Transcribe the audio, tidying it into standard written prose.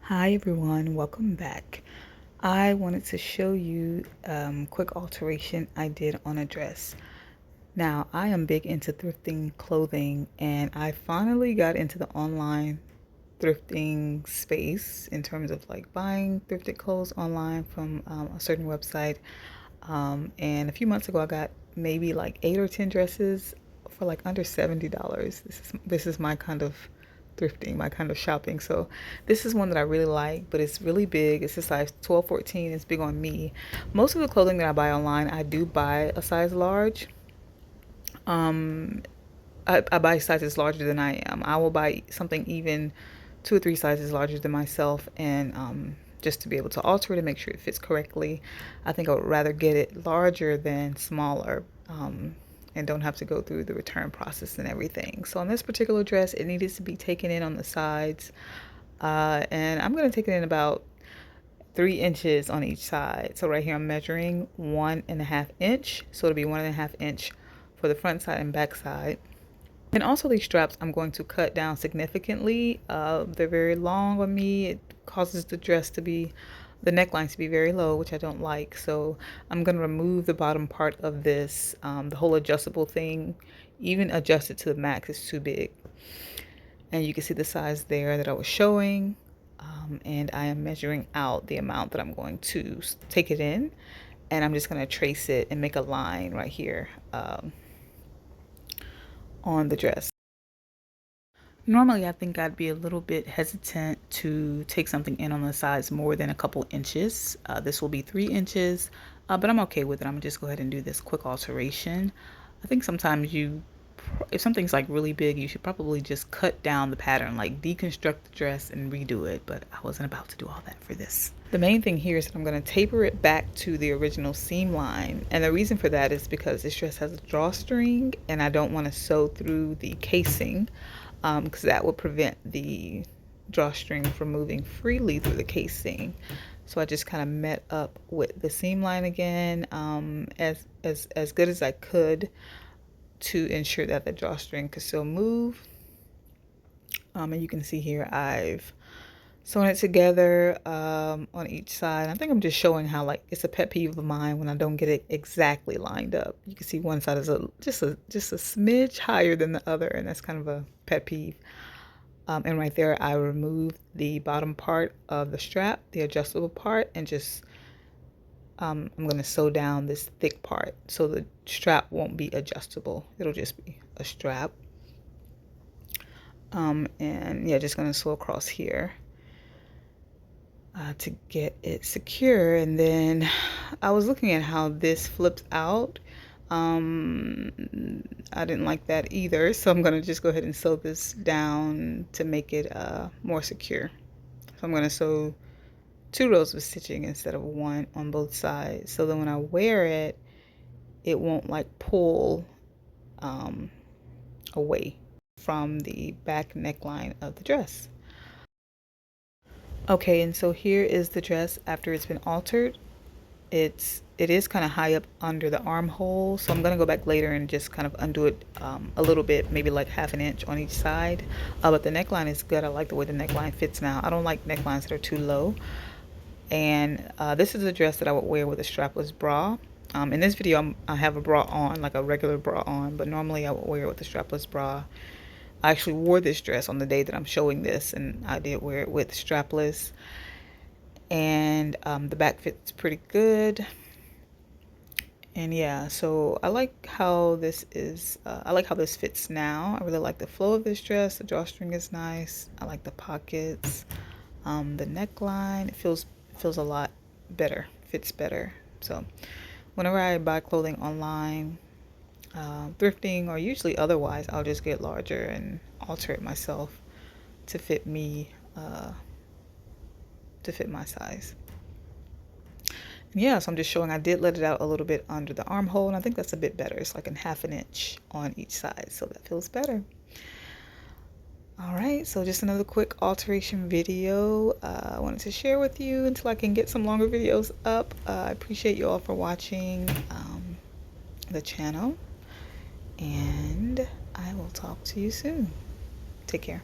Hi everyone, welcome back. I wanted to show you quick alteration I did on a dress. Now, I am big into thrifting clothing, and I finally got into the online thrifting space in terms of like buying thrifted clothes online from a certain website. And a few months ago I got maybe like 8 or 10 dresses for like under $70. This is my kind of thrifting, my kind of shopping. So this is one that I really like, but it's really big. It's a size 12, 14. It's big on me. Most of the clothing that I buy online, I do buy a size large. I buy sizes larger than I am. I will buy something even 2 or 3 sizes larger than myself, and just to be able to alter it and make sure it fits correctly. I think I would rather get it larger than smaller, and don't have to go through the return process and everything. So on this particular dress, it needed to be taken in on the sides, and I'm going to take it in about 3 inches on each side. So right here I'm measuring 1.5 inch, so it'll be 1.5 inch for the front side and back side. And also these straps I'm going to cut down significantly. They're very long on me. It causes the dress to be, the neckline to be very low, which I don't like. So I'm going to remove the bottom part of this. The whole adjustable thing, even adjusted to the max, is too big. And you can see the size there that I was showing. And I am measuring out the amount that I'm going to take it in. And I'm just going to trace it and make a line right here on the dress. Normally, I think I'd be a little bit hesitant to take something in on the sides more than a couple inches. This will be 3 inches, but I'm okay with it. I'm gonna just go ahead and do this quick alteration. I think sometimes if something's like really big, you should probably just cut down the pattern, like deconstruct the dress and redo it, but I wasn't about to do all that for this. The main thing here is that I'm gonna taper it back to the original seam line, and the reason for that is because this dress has a drawstring, and I don't wanna sew through the casing, because that will prevent the drawstring from moving freely through the casing. So I just kind of met up with the seam line again, as good as I could to ensure that the drawstring could still move. And you can see here I've sewn it together on each side. I think I'm just showing how, like, it's a pet peeve of mine when I don't get it exactly lined up. You can see one side is just a smidge higher than the other, and that's kind of a pet peeve. And right there I removed the bottom part of the strap, the adjustable part, and just I'm going to sew down this thick part so the strap won't be adjustable. It'll just be a strap. And yeah, just going to sew across here to get it secure. And then I was looking at how this flips out. I didn't like that either, so I'm going to just go ahead and sew this down to make it more secure. So I'm going to sew 2 rows of stitching instead of 1 on both sides, so then when I wear it, it won't like pull away from the back neckline of the dress. Okay, and so here is the dress after it's been altered. It is kind of high up under the armhole, so I'm going to go back later and just kind of undo it a little bit, maybe like 1/2 inch on each side. But the neckline is good. I like the way the neckline fits now. I don't like necklines that are too low. And this is a dress that I would wear with a strapless bra. In this video I have a bra on, like a regular bra on, but normally I would wear it with a strapless bra. I actually wore this dress on the day that I'm showing this, and I did wear it with strapless. And the back fits pretty good. And yeah, so I like how this is, I like how this fits now. I really like the flow of this dress. The drawstring is nice. I like the pockets. The neckline, it feels a lot better, fits better. So whenever I buy clothing online, thrifting or usually otherwise, I'll just get larger and alter it myself to fit me, to fit my size. And yeah, so I'm just showing I did let it out a little bit under the armhole, and I think that's a bit better. It's like a 1/2 inch on each side, so that feels better. All right, so just another quick alteration video I wanted to share with you until I can get some longer videos up. I appreciate you all for watching the channel, and I will talk to you soon. Take care.